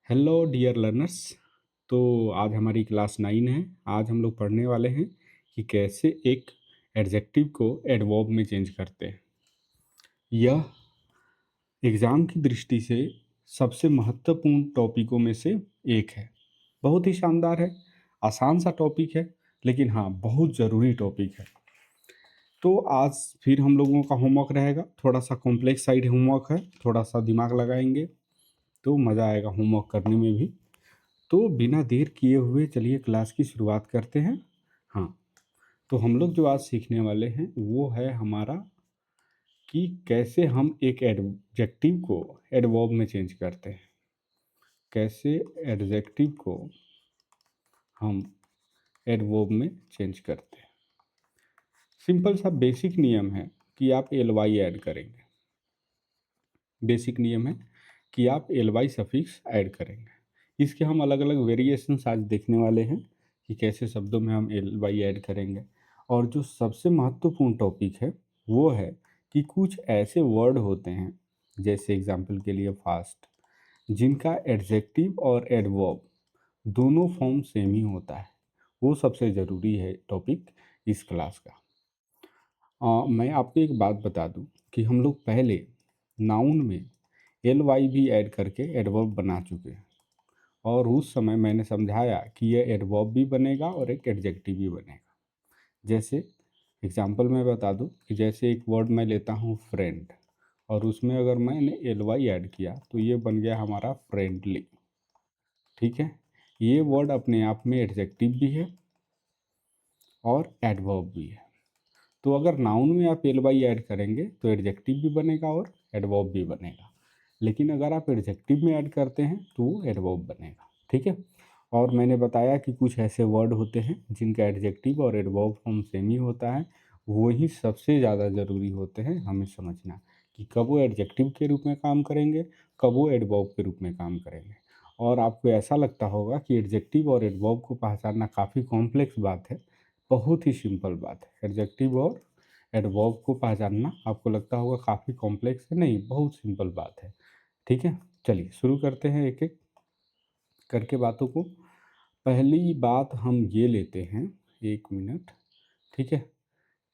Hello dear learners. तो आज हमारी क्लास 9 है। आज हम लोग पढ़ने वाले हैं कि कैसे एक एडजेक्टिव को एडवर्ब में चेंज करते हैं। यह एग्ज़ाम की दृष्टि से सबसे महत्वपूर्ण टॉपिकों में से एक है। बहुत ही शानदार है, आसान सा टॉपिक है, लेकिन हाँ बहुत ज़रूरी टॉपिक है। तो आज फिर हम लोगों का होमवर्क रहेगा, थोड़ा सा कॉम्प्लेक्स साइड होमवर्क है, थोड़ा सा दिमाग लगाएंगे तो मज़ा आएगा होमवर्क करने में भी। तो बिना देर किए हुए चलिए क्लास की शुरुआत करते हैं। हाँ, तो हम लोग जो आज सीखने वाले हैं वो है हमारा कि कैसे हम एक एडजेक्टिव को एडवर्ब में चेंज करते हैं। कैसे एडजेक्टिव को हम एडवर्ब में चेंज करते हैं। सिंपल सा बेसिक नियम है कि आप एल वाई ऐड करेंगे। बेसिक नियम है कि आप एल वाई सफिक्स ऐड करेंगे। इसके हम अलग अलग वेरिएशंस आज देखने वाले हैं कि कैसे शब्दों में हम एल वाई ऐड करेंगे। और जो सबसे महत्वपूर्ण टॉपिक है वो है कि कुछ ऐसे वर्ड होते हैं, जैसे एग्जाम्पल के लिए फास्ट, जिनका एडजेक्टिव और एडवर्ब दोनों फॉर्म सेम ही होता है। वो सबसे ज़रूरी है टॉपिक इस क्लास का। मैं आपको एक बात बता दूं कि हम लोग पहले नाउन में एल वाई भी ऐड करके एडवर्ब बना चुके हैं, और उस समय मैंने समझाया कि यह एडवर्ब भी बनेगा और एक एडजेक्टिव भी बनेगा। जैसे एग्जांपल मैं बता दूं कि जैसे एक वर्ड मैं लेता हूं फ्रेंड, और उसमें अगर मैंने एल वाई ऐड किया तो ये बन गया हमारा फ्रेंडली। ठीक है, ये वर्ड अपने आप में एडजेक्टिव भी है और एडवर्ब भी है। तो अगर नाउन में आप एल वाई ऐड करेंगे तो एडजेक्टिव भी बनेगा और एडवर्ब भी बनेगा, लेकिन अगर आप एडजेक्टिव में ऐड करते हैं तो वो एडवर्ब बनेगा। ठीक है, और मैंने बताया कि कुछ ऐसे वर्ड होते हैं जिनका एडजेक्टिव और एडवर्ब फॉर्म सेम ही होता है। वही सबसे ज़्यादा ज़रूरी होते हैं हमें समझना कि कब वो एडजेक्टिव के रूप में काम करेंगे, कब वो एडवर्ब के रूप में काम करेंगे। और आपको ऐसा लगता होगा कि एडजेक्टिव और एडवर्ब को पहचानना काफ़ी कॉम्प्लेक्स बात है। बहुत ही सिंपल बात है। एडजेक्टिव और एडवर्ब को पहचानना आपको लगता होगा काफ़ी कॉम्प्लेक्स है, नहीं, बहुत सिंपल बात है। ठीक है, चलिए शुरू करते हैं एक एक करके बातों को। पहली बात हम ये लेते हैं, एक मिनट। ठीक है,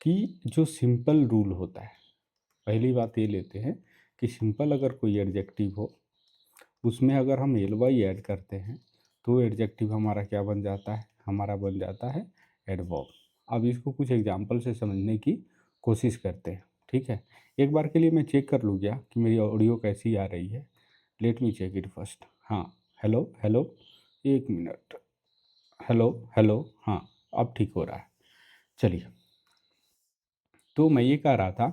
कि जो सिंपल रूल होता है, पहली बात ये लेते हैं कि सिंपल अगर कोई एडजेक्टिव हो, उसमें अगर हम एल वाई ऐड करते हैं तो एडजेक्टिव हमारा क्या बन जाता है, हमारा बन जाता है एडवर्ब। अब इसको कुछ एग्जांपल से समझने की कोशिश करते हैं। ठीक है, एक बार के लिए मैं चेक कर लूँ क्या कि मेरी ऑडियो कैसी आ रही है। Let me check it first. हाँ, हेलो हेलो, एक मिनट, हेलो हेलो, हाँ अब ठीक हो रहा है। चलिए, तो मैं ये कह रहा था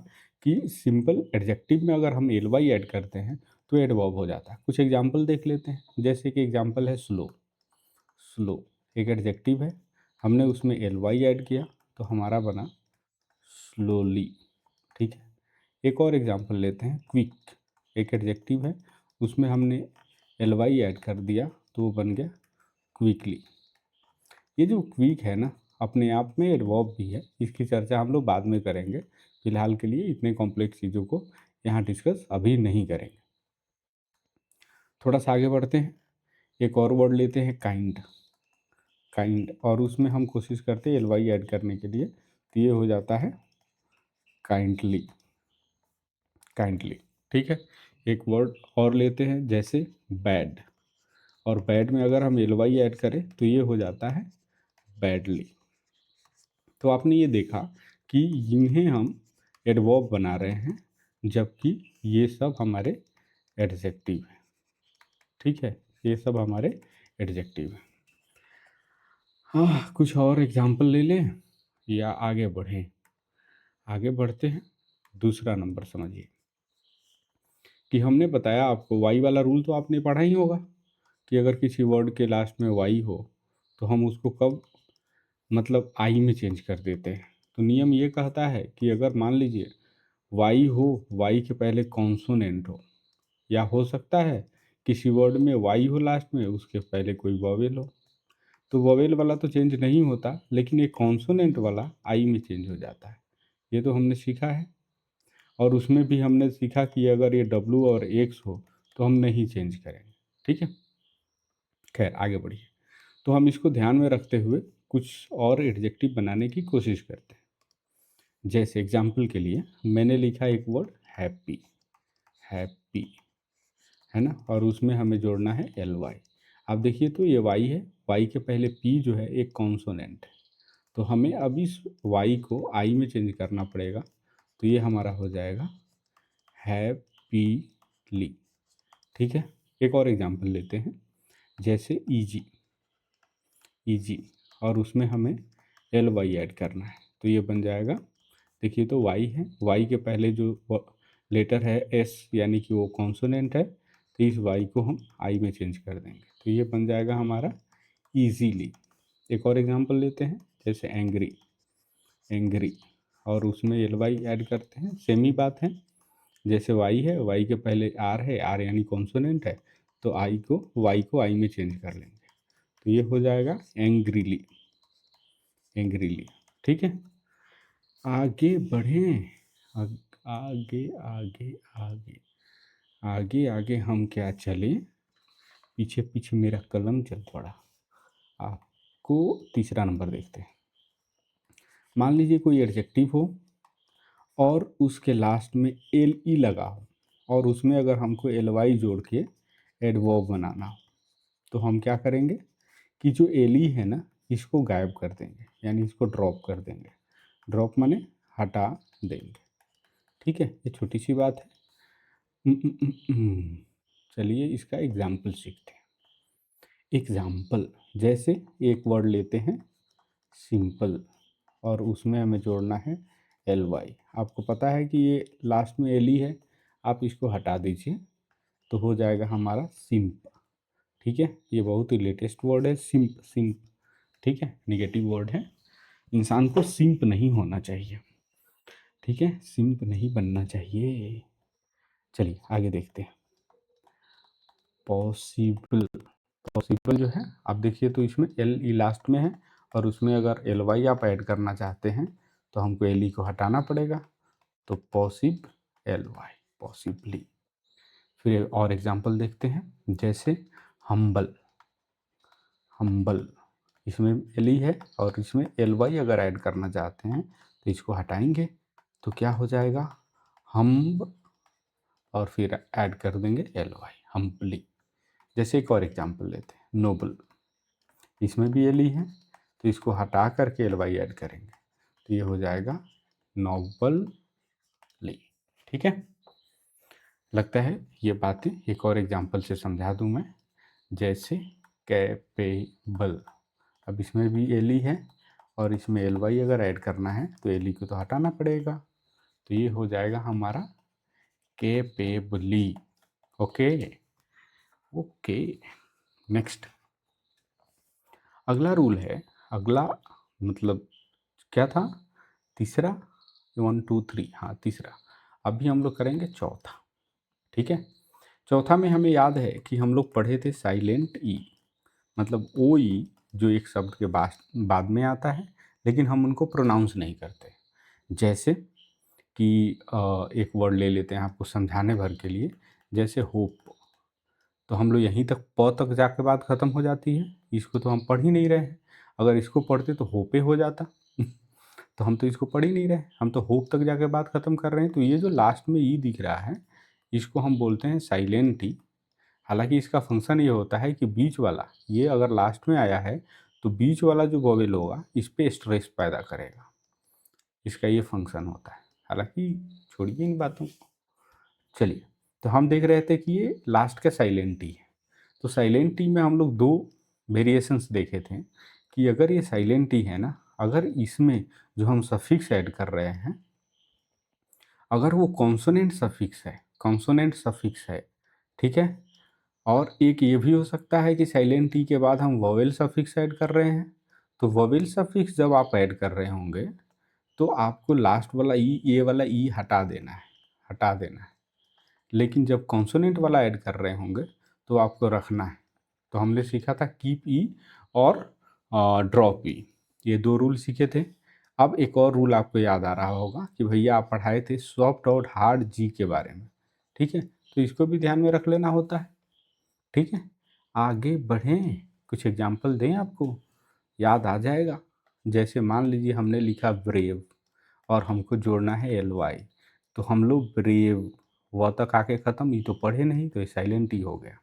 कि सिंपल एडजेक्टिव में अगर हम एल वाई ऐड करते हैं तो एडवर्ब हो जाता है। कुछ एग्जांपल देख लेते हैं। जैसे कि एग्जांपल है स्लो। स्लो एक एडजेक्टिव है, हमने उसमें एल वाई ऐड किया तो हमारा बना स्लोली। ठीक है, एक और एग्जांपल लेते हैं, क्विक। एक एडजेक्टिव है, उसमें हमने एल वाई ऐड कर दिया तो वो बन गया क्विकली। ये जो क्विक है ना, अपने आप में एडवर्ब भी है। इसकी चर्चा हम लोग बाद में करेंगे। फिलहाल के लिए इतने कॉम्प्लेक्स चीज़ों को यहाँ डिस्कस अभी नहीं करेंगे। थोड़ा सा आगे बढ़ते हैं, एक और वर्ड लेते हैं काइंड। काइंड, और उसमें हम कोशिश करते हैं एल वाई ऐड करने के लिए, तो ये हो जाता है काइंडली। काइंडली। ठीक है, एक वर्ड और लेते हैं जैसे बैड, और बैड में अगर हम एल वाई ऐड करें तो ये हो जाता है बैडली। तो आपने ये देखा कि इन्हें हम एडवर्ब बना रहे हैं, जबकि ये सब हमारे एडजेक्टिव हैं। ठीक है, ये सब हमारे एडजेक्टिव हैं। हाँ, कुछ और एग्जाम्पल ले लें या आगे बढ़ें। आगे बढ़ते हैं। दूसरा नंबर समझिए कि हमने बताया आपको वाई वाला रूल, तो आपने पढ़ा ही होगा कि अगर किसी वर्ड के लास्ट में वाई हो तो हम उसको कब मतलब आई में चेंज कर देते हैं। तो नियम ये कहता है कि अगर मान लीजिए वाई हो, वाई के पहले कॉन्सोनेंट हो, या हो सकता है किसी वर्ड में वाई हो लास्ट में, उसके पहले कोई वॉवेल हो, तो वॉवेल वाला तो चेंज नहीं होता, लेकिन एक कॉन्सोनेंट वाला आई में चेंज हो जाता है। ये तो हमने सीखा है। और उसमें भी हमने सीखा कि अगर ये डब्लू और एक्स हो तो हम नहीं चेंज करेंगे। ठीक है, खैर आगे बढ़िए। तो हम इसको ध्यान में रखते हुए कुछ और एडजेक्टिव बनाने की कोशिश करते हैं। जैसे एग्जाम्पल के लिए मैंने लिखा एक वर्ड हैप्पी, हैप्पी, है ना, और उसमें हमें जोड़ना है एल वाई। आप देखिए तो ये वाई है, वाई के पहले पी जो है एक कॉन्सोनेंट है, तो हमें अब इस वाई को आई में चेंज करना पड़ेगा। तो ये हमारा हो जाएगा हैप्पीली। ठीक है, एक और एग्जाम्पल लेते हैं, जैसे ईजी, ईजी, और उसमें हमें एल वाई ऐड करना है, तो ये बन जाएगा, देखिए तो वाई है, वाई के पहले जो लेटर है एस यानी कि वो कॉन्सोनेंट है, तो इस वाई को हम आई में चेंज कर देंगे, तो ये बन जाएगा हमारा ईजीली। एक और एग्जांपल लेते हैं, जैसे एंग्री, एंग्री, और उसमें एल वाई ऐड करते हैं, सेम ही बात है, जैसे वाई है, वाई के पहले आर है, आर यानी कॉन्सोनेंट है, तो वाई को आई में चेंज कर लेंगे, तो ये हो जाएगा एंग्रीली, एंग्रीली। ठीक है, आगे बढ़ें, आगे आगे आगे आगे आगे हम क्या चले, पीछे पीछे मेरा कलम चल पड़ा। आपको तीसरा नंबर देखते हैं। मान लीजिए कोई एडजेक्टिव हो और उसके लास्ट में एल ई लगा हो, और उसमें अगर हमको एल वाई जोड़ के एडवर्ब बनाना हो, तो हम क्या करेंगे कि जो एल ई है ना, इसको गायब कर देंगे, यानी इसको ड्रॉप कर देंगे। ड्रॉप माने हटा देंगे। ठीक है, ये छोटी सी बात है। चलिए इसका एग्जाम्पल सीखते हैं। एग्जाम्पल, जैसे एक वर्ड लेते हैं सिंपल, और उसमें हमें जोड़ना है एल वाई। आपको पता है कि ये लास्ट में एल ई है, आप इसको हटा दीजिए तो हो जाएगा हमारा सिंप। ठीक है, ये बहुत ही लेटेस्ट वर्ड है, सिंप, सिंप। ठीक है, निगेटिव वर्ड है, इंसान को सिंप नहीं होना चाहिए। ठीक है, सिंप नहीं बनना चाहिए। चलिए आगे देखते हैं। पॉसिबल, पॉसिबल जो है, आप देखिए तो इसमें एल ई लास्ट में है, और उसमें अगर एल वाई आप ऐड करना चाहते हैं तो हमको एल ई को हटाना पड़ेगा, तो पॉसिब एल वाई, पॉसिबली। फिर और एग्जांपल देखते हैं, जैसे हम्बल, हम्बल, इसमें एल ई है और इसमें एल वाई अगर ऐड करना चाहते हैं तो इसको हटाएंगे, तो क्या हो जाएगा हम्ब, और फिर ऐड कर देंगे एल वाई, हम्बली। जैसे एक और एग्जांपल लेते हैं, नोबल, इसमें भी एल ई है, तो इसको हटा करके एल वाई ऐड करेंगे, तो ये हो जाएगा नोबली। ठीक है, लगता है ये बातें एक और एग्जांपल से समझा दूं मैं, जैसे कैपेबल। अब इसमें भी एल ई है और इसमें एल वाई अगर ऐड करना है तो एल ई को तो हटाना पड़ेगा, तो ये हो जाएगा हमारा कैपेबली। Okay, okay, next. अगला रूल है, अगला मतलब क्या था, तीसरा, 1 2 3, हाँ तीसरा। अभी हम लोग करेंगे चौथा। ठीक है, चौथा में हमें याद है कि हम लोग पढ़े थे साइलेंट ई, मतलब ओ ई जो एक शब्द के बाद में आता है, लेकिन हम उनको प्रोनाउंस नहीं करते। जैसे कि एक वर्ड ले लेते हैं आपको समझाने भर के लिए, जैसे होप, तो हम लोग यहीं तक प तक जाके बात ख़त्म हो जाती है, इसको तो हम पढ़ ही नहीं रहे हैं। अगर इसको पढ़ते तो होपे हो जाता तो हम तो इसको पढ़ ही नहीं रहे, हम तो होप तक जाके बात ख़त्म कर रहे हैं। तो ये जो लास्ट में ई दिख रहा है, इसको हम बोलते हैं साइलेंट ई। हालांकि इसका फंक्शन ये होता है कि बीच वाला, ये अगर लास्ट में आया है तो बीच वाला जो वोवेल होगा इस पर स्ट्रेस पैदा करेगा, इसका ये फंक्शन होता है। हालांकि छोड़िए इन बातों को, चलिए। तो हम देख रहे थे कि ये लास्ट का साइलेंट ई है, तो साइलेंट टी में हम लोग दो वेरिएशंस देखे थे कि अगर ये साइलेंट टी है ना, अगर इसमें जो हम सफिक्स ऐड कर रहे हैं, अगर वो कॉन्सोनेंट सफिक्स है, कॉन्सोनेंट सफिक्स है, ठीक है, और एक ये भी हो सकता है कि साइलेंट टी के बाद हम वोवेल सफिक्स ऐड कर रहे हैं, तो वोवेल सफिक्स जब आप ऐड कर रहे होंगे तो आपको लास्ट वाला ई, ये वाला ई हटा देना है, हटा देना है। लेकिन जब कॉन्सोनेंट वाला ऐड कर रहे होंगे तो आपको रखना है। तो हमने सीखा था कीप ई और ड्रॉप ई, ये दो रूल सीखे थे। अब एक और रूल आपको याद आ रहा होगा कि भैया आप पढ़ाए थे सॉफ्ट और हार्ड जी के बारे में। ठीक है, तो इसको भी ध्यान में रख लेना होता है। ठीक है, आगे बढ़ें। कुछ एग्जाम्पल दें, आपको याद आ जाएगा। जैसे मान लीजिए हमने लिखा ब्रेव और हमको जोड़ना है एल वाई, तो हम लोग ब्रेव व तक आके ख़त्म, ये तो पढ़े नहीं तो ये साइलेंट ही हो गया।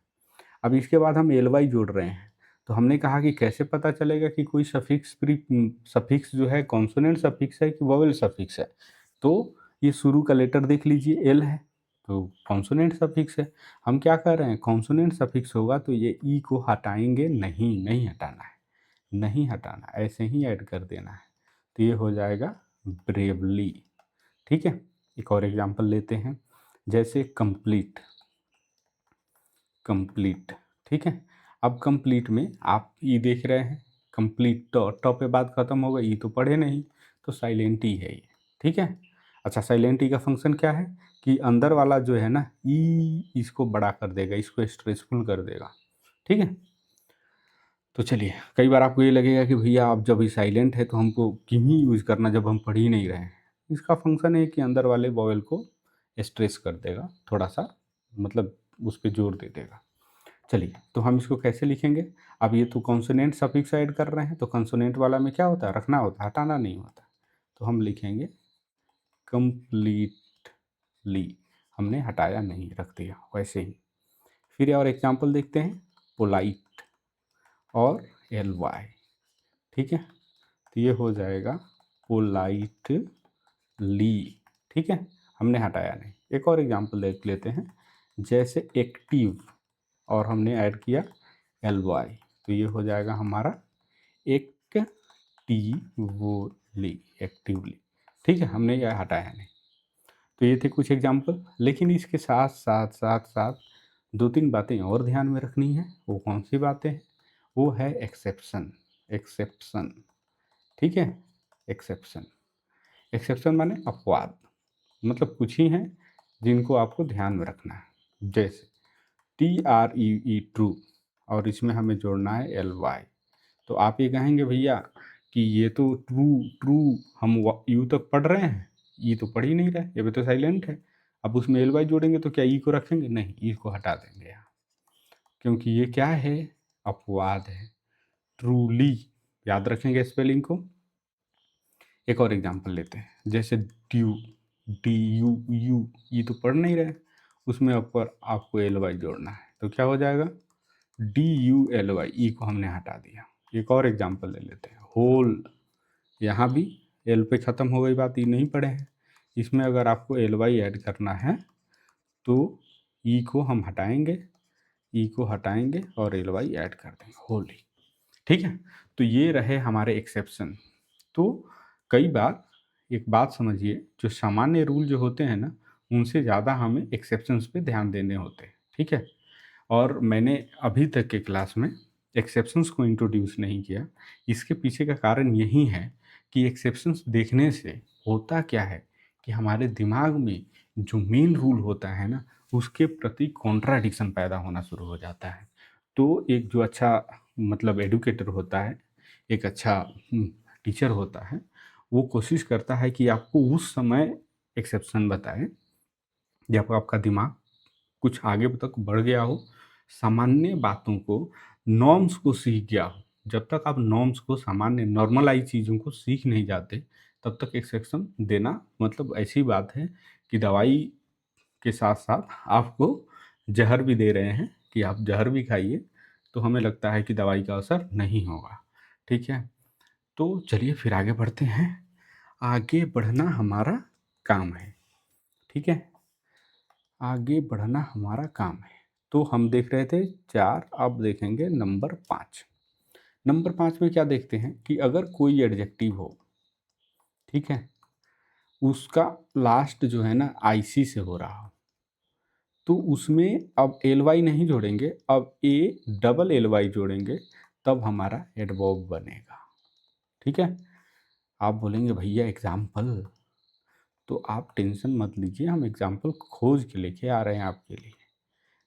अब इसके बाद हम एल वाई जोड़ रहे हैं, तो हमने कहा कि कैसे पता चलेगा कि कोई सफिक्स जो है कॉन्सोनेंट सफिक्स है कि वोवेल सफिक्स है। तो ये शुरू का लेटर देख लीजिए, एल है तो कॉन्सोनेंट सफिक्स है। हम क्या कर रहे हैं, कॉन्सोनेंट सफिक्स होगा तो ये ई को हटाएंगे नहीं, नहीं हटाना है, नहीं हटाना, ऐसे ही ऐड कर देना है। तो ये हो जाएगा ब्रेवली। ठीक है, एक और एग्जांपल लेते हैं, जैसे कंप्लीट। कंप्लीट, ठीक है। अब कंप्लीट में आप ई देख रहे हैं, कंप्लीट टॉ पे बात खत्म होगा, ई तो पढ़े नहीं तो साइलेंट ई है ये। ठीक है, अच्छा साइलेंट ई का फंक्शन क्या है कि अंदर वाला जो है ना ई, इसको बड़ा कर देगा, इसको स्ट्रेसफुल कर देगा। ठीक है, तो चलिए, कई बार आपको ये लगेगा कि भैया आप जब ये साइलेंट है तो हमको क्यों ही यूज़ करना जब हम पढ़ ही नहीं रहे हैं। इसका फंक्शन है कि अंदर वाले वॉवेल को स्ट्रेस कर देगा, थोड़ा सा मतलब उस पर जोर दे देगा। चलिए, तो हम इसको कैसे लिखेंगे। अब ये तो कॉन्सोनेंट सफिक्स ऐड कर रहे हैं, तो कॉन्सोनेंट वाला में क्या होता है, रखना होता है, हटाना नहीं होता। तो हम लिखेंगे कंप्लीटली, हमने हटाया नहीं, रख दिया वैसे ही। फिर और एग्जांपल देखते हैं, पोलाइट और एल वाई। ठीक है, तो ये हो जाएगा पोलाइटली। ठीक है, हमने हटाया नहीं। एक और एग्जांपल देख लेते हैं, जैसे एक्टिव और हमने ऐड किया एल वाई, तो ये हो जाएगा हमारा एक्टिवली, एक्टिवली। ठीक है, हमने यह हटाया नहीं। तो ये थे कुछ एग्जांपल, लेकिन इसके साथ साथ साथ साथ दो तीन बातें और ध्यान में रखनी है। वो कौन सी बातें हैं, वो है एक्सेप्शन। एक्सेप्शन, ठीक है, एक्सेप्शन। एक्सेप्शन माने अपवाद, मतलब कुछ ही हैं जिनको आपको ध्यान में रखना है। जैसे TREE ट्रू, और इसमें हमें जोड़ना है LY। तो आप ये कहेंगे भैया कि ये तो ट्रू ट्रू हम यू तक पढ़ रहे हैं, ये तो पढ़ ही नहीं रहे, ये भी तो साइलेंट है। अब उसमें LY जोड़ेंगे तो क्या ई को रखेंगे, नहीं, ई को हटा देंगे यहाँ, क्योंकि ये क्या है, अपवाद है। ट्रूली, याद रखेंगे स्पेलिंग को। एक और एग्जांपल लेते हैं, जैसे ड्यू, DUU, ये तो पढ़ नहीं रहे, उसमें ऊपर आपको LY जोड़ना है, तो क्या हो जाएगा, DULY, ई को हमने हटा दिया। एक और एग्जांपल ले लेते हैं, होल, यहाँ भी एल पे ख़त्म हो गई बात, ई नहीं पढ़े हैं। इसमें अगर आपको LY ऐड करना है तो ई को हम हटाएंगे, ई को हटाएंगे और LY ऐड कर देंगे, होली। ठीक है, तो ये रहे हमारे एक्सेप्शन। तो कई बार एक बात समझिए, जो सामान्य रूल जो होते हैं ना, उनसे ज़्यादा हमें एक्सेप्शंस पे ध्यान देने होते हैं। ठीक है, और मैंने अभी तक के क्लास में एक्सेप्शंस को इंट्रोड्यूस नहीं किया। इसके पीछे का कारण यही है कि एक्सेप्शंस देखने से होता क्या है कि हमारे दिमाग में जो मेन रूल होता है ना, उसके प्रति कॉन्ट्राडिक्शन पैदा होना शुरू हो जाता है। तो एक जो अच्छा मतलब एडुकेटर होता है, एक अच्छा टीचर होता है, वो कोशिश करता है कि आपको उस समय एक्सेप्शन बताए जब आपका दिमाग कुछ आगे तक बढ़ गया हो, सामान्य बातों को, नॉर्म्स को सीख गया हो। जब तक आप नॉर्म्स को, सामान्य नॉर्मलाइज चीज़ों को सीख नहीं जाते, तब तक एक्सेप्शन देना मतलब ऐसी बात है कि दवाई के साथ साथ आपको जहर भी दे रहे हैं कि आप जहर भी खाइए, तो हमें लगता है कि दवाई का असर नहीं होगा। ठीक है, तो चलिए फिर आगे बढ़ते हैं। आगे बढ़ना हमारा काम है। ठीक है, आगे बढ़ना हमारा काम है। तो हम देख रहे थे 4, अब देखेंगे नंबर 5। नंबर 5 में क्या देखते हैं कि अगर कोई एडजेक्टिव हो, ठीक है, उसका लास्ट जो है ना IC से हो रहा हो, तो उसमें अब LY नहीं जोड़ेंगे, अब ALLY जोड़ेंगे, तब हमारा एडवर्ब बनेगा। ठीक है, आप बोलेंगे भैया एग्जाम्पल, तो आप टेंशन मत लीजिए, हम एग्जाम्पल खोज के लेके आ रहे हैं आपके लिए।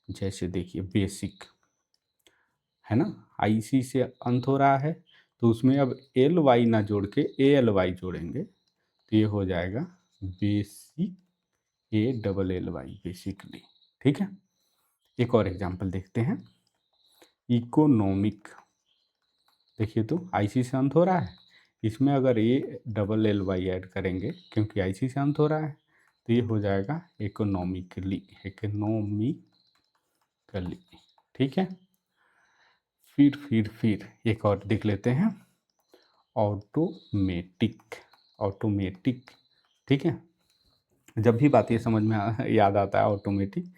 जैसे देखिए बेसिक है ना, IC से अंत हो रहा है, तो उसमें अब LY ना जोड़ के ALY जोड़ेंगे, तो ये हो जाएगा बेसिक, ALLY, बेसिकली। ठीक है, एक और एग्जांपल देखते हैं, इकोनॉमिक। देखिए तो आईसी से अंत हो रहा है, इसमें अगर A double L Y add करेंगे क्योंकि आईसी से अंत हो रहा है तो ये हो जाएगा इकोनॉमिकली, इकोनॉमिकली। ठीक है, फिर एक और देख लेते हैं, ऑटोमेटिक। ऑटोमेटिक, ठीक है। जब भी बात ये समझ में याद आता है ऑटोमेटिक,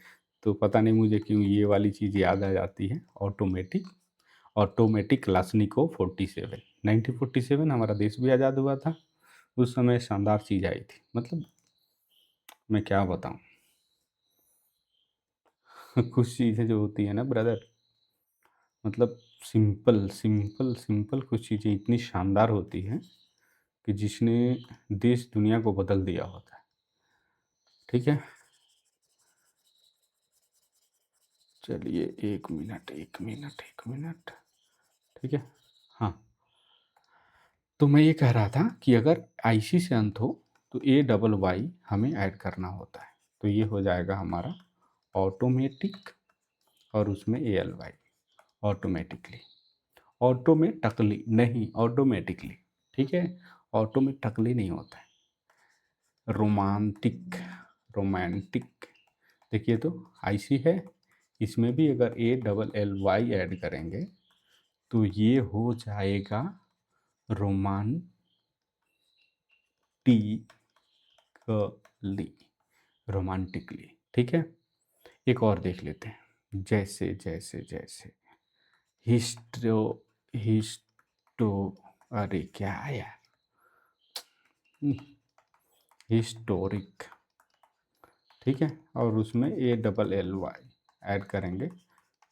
तो पता नहीं मुझे क्यों ये वाली चीज़ याद आ जाती है, ऑटोमेटिक। ऑटोमेटिक क्लासनिको 47, 1947 हमारा देश भी आज़ाद हुआ था, उस समय शानदार चीज़ आई थी, मतलब मैं क्या बताऊं। कुछ चीज़ें जो होती है ना ब्रदर, मतलब सिंपल सिंपल सिंपल कुछ चीज़ें इतनी शानदार होती हैं कि जिसने देश दुनिया को बदल दिया होता है। ठीक है, चलिए एक मिनट एक मिनट एक मिनट, ठीक है। हाँ, तो मैं ये कह रहा था कि अगर आईसी से अंत हो तो ए डबल वाई हमें ऐड करना होता है, तो ये हो जाएगा हमारा ऑटोमेटिक और उसमें A L Y, automatically. Auto में टकली नहीं, ऑटोमेटिकली, ठीक है। ऑटो में टकली नहीं होता है। रोमांटिक, रोमांटिक, देखिए तो आईसी है, इसमें भी अगर A double L Y add करेंगे तो ये हो जाएगा रोमांटिकली, रोमांटिकली। ठीक है, एक और देख लेते हैं, जैसे जैसे जैसे हिस्टो हिस्टो अरे क्या यार, हिस्टोरिक, ठीक है, और उसमें A double L Y add करेंगे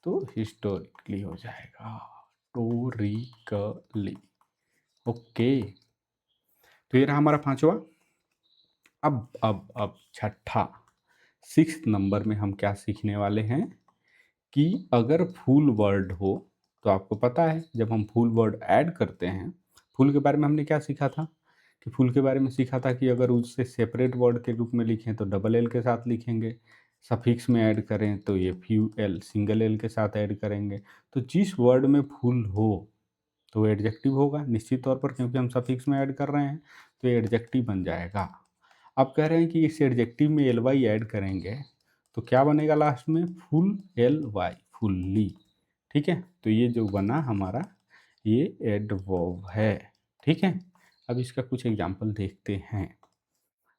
तो हिस्टोरिकली हो जाएगा, टोरिकली। ओके, तो ये रहा हमारा पांचवा। अब छठा, सिक्स्थ नंबर में हम क्या सीखने वाले हैं कि अगर फुल वर्ड हो, तो आपको पता है जब हम फुल वर्ड ऐड करते हैं, फुल के बारे में हमने क्या सीखा था कि फुल के बारे में सीखा था कि अगर उससे सेपरेट वर्ड के रूप में लिखें तो डबल एल के साथ लिखेंगे, सफिक्स में ऐड करें तो ये फ्यू एल सिंगल एल के साथ ऐड करेंगे। तो जिस वर्ड में फुल हो तो एडजेक्टिव होगा निश्चित तौर पर, क्योंकि हम सफिक्स में ऐड कर रहे हैं तो एडजेक्टिव बन जाएगा। आप कह रहे हैं कि इस एडजेक्टिव में एल वाई ऐड करेंगे तो क्या बनेगा लास्ट में, फुल एल वाई, फुल्ली। ठीक है, तो ये जो बना हमारा ये एडवर्ब है। ठीक है, अब इसका कुछ एग्जाम्पल देखते हैं।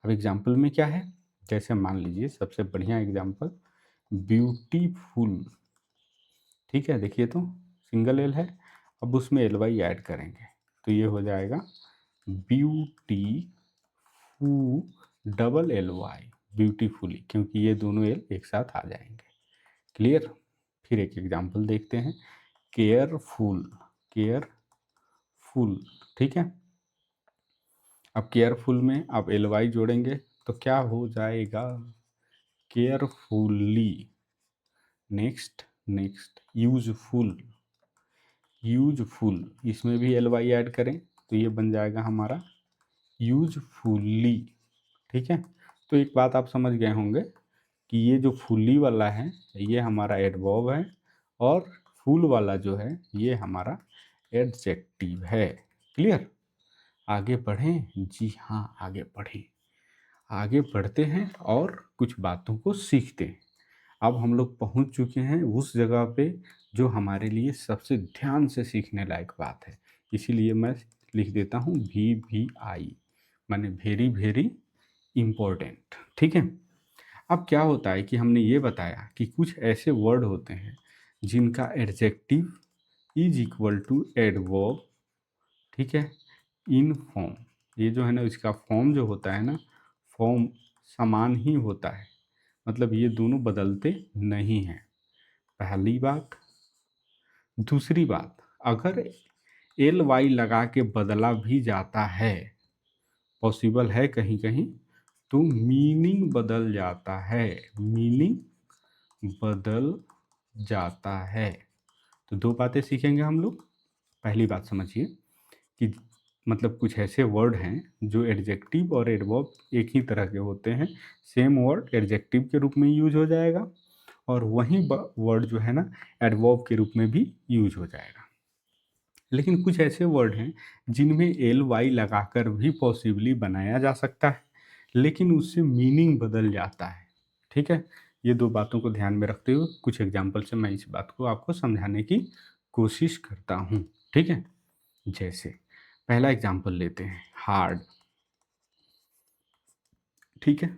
अब एग्जाम्पल में क्या है, जैसे मान लीजिए सबसे बढ़िया एग्जाम्पल ब्यूटीफुल। ठीक है, देखिए तो सिंगल एल है, अब उसमें एल वाई ऐड करेंगे तो ये हो जाएगा beauty double L Y, beautifully, क्योंकि ये दोनों एल एक साथ आ जाएंगे। क्लियर, फिर एक एग्जाम्पल देखते हैं, केयरफुल, केयरफुल। ठीक है, अब केयरफुल में आप एल वाई जोड़ेंगे तो क्या हो जाएगा, carefully. Next next, useful, useful, इसमें भी एल वाई ऐड करें तो ये बन जाएगा हमारा यूजफुली। ठीक है, तो एक बात आप समझ गए होंगे कि ये जो फुली वाला है ये हमारा एडवर्ब है और फुल वाला जो है ये हमारा एडजेक्टिव है। क्लियर, आगे बढ़ें, जी हाँ आगे बढ़ें, आगे बढ़ते हैं और कुछ बातों को सीखते हैं। अब हम लोग पहुंच चुके हैं उस जगह पे जो हमारे लिए सबसे ध्यान से सीखने लायक बात है, इसीलिए मैं लिख देता हूँ VVI, माने वेरी वेरी इम्पोर्टेंट। ठीक है, अब क्या होता है कि हमने ये बताया कि कुछ ऐसे वर्ड होते हैं जिनका adjective is equal to adverb, ठीक है, इन फॉर्म। ये जो है ना इसका फॉर्म जो होता है ना, फॉर्म समान ही होता है, मतलब ये दोनों बदलते नहीं हैं, पहली बात। दूसरी बात, अगर एल वाई लगा के बदला भी जाता है, पॉसिबल है कहीं कहीं, तो मीनिंग बदल जाता है, मीनिंग बदल जाता है। तो दो बातें सीखेंगे हम लोग। पहली बात समझिए कि मतलब कुछ ऐसे वर्ड हैं जो एडजेक्टिव और एडवर्ब एक ही तरह के होते हैं, सेम वर्ड एडजेक्टिव के रूप में यूज हो जाएगा और वही वर्ड जो है ना एडवर्ब के रूप में भी यूज हो जाएगा। लेकिन कुछ ऐसे वर्ड हैं जिनमें एल वाई लगाकर भी पॉसिबली बनाया जा सकता है, लेकिन उससे मीनिंग बदल जाता है। ठीक है, ये दो बातों को ध्यान में रखते हुए कुछ एग्जाम्पल से मैं इस बात को आपको समझाने की कोशिश करता हूँ। ठीक है, जैसे पहला एग्जाम्पल लेते हैं, हार्ड। ठीक है,